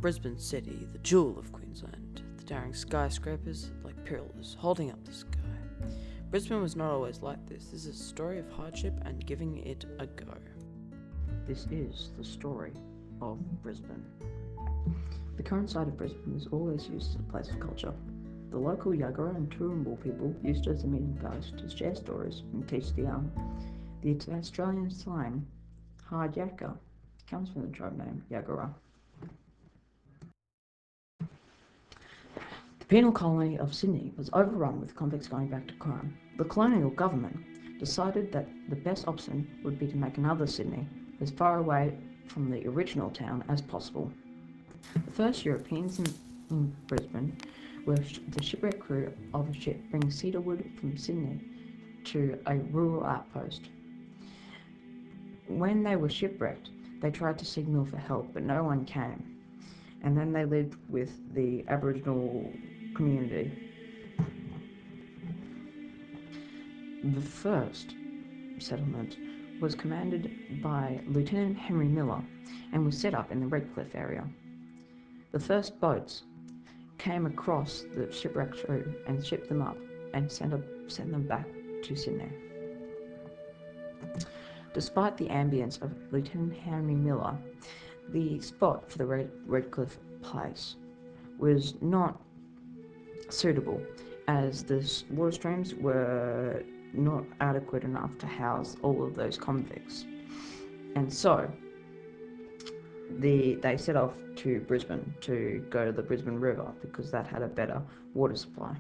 Brisbane City, the jewel of Queensland, the towering skyscrapers like pillars holding up the sky. Brisbane was not always like this. This is a story of hardship and giving it a go. This is the story of Brisbane. The current site of Brisbane was always used as a place of culture. The local Yagara and Turrumbul people used it as a meeting place to share stories and teach the young. The Australian slang, hard yakka, comes from the tribe name Yagara. The penal colony of Sydney was overrun with convicts going back to crime. The colonial government decided that the best option would be to make another Sydney as far away from the original town as possible. The first Europeans in Brisbane were the shipwreck crew of a ship bringing cedarwood from Sydney to a rural outpost. When they were shipwrecked, they tried to signal for help, but no one came. And then they lived with the Aboriginal community. The first settlement was commanded by Lieutenant Henry Miller and was set up in the Redcliffe area. The first boats came across the shipwrecked crew and shipped them up and sent them back to Sydney. Despite the ambience of Lieutenant Henry Miller, the spot for the Redcliffe place was not suitable, as the water streams were not adequate enough to house all of those convicts. And so they set off to Brisbane to go to the Brisbane River because that had a better water supply.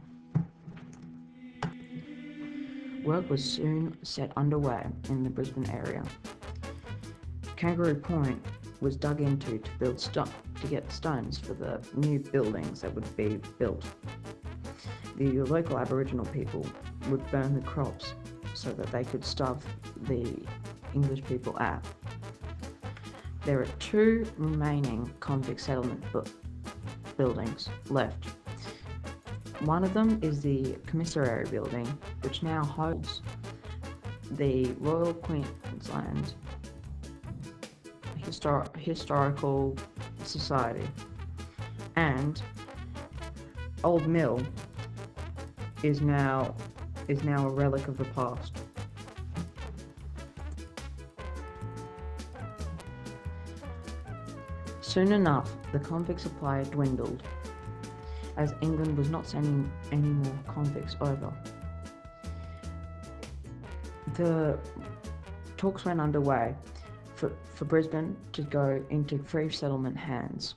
Work was soon set underway in the Brisbane area. Kangaroo Point was dug into to get stones for the new buildings that would be built. The local Aboriginal people would burn the crops so that they could starve the English people out. There are 2 remaining convict settlement buildings left. One of them is the commissary building, which now holds the Royal Queensland Historical Society, and Old Mill is now a relic of the past. Soon enough, the convict supply dwindled, as England was not sending any more convicts over. The talks went underway for Brisbane to go into free settlement hands.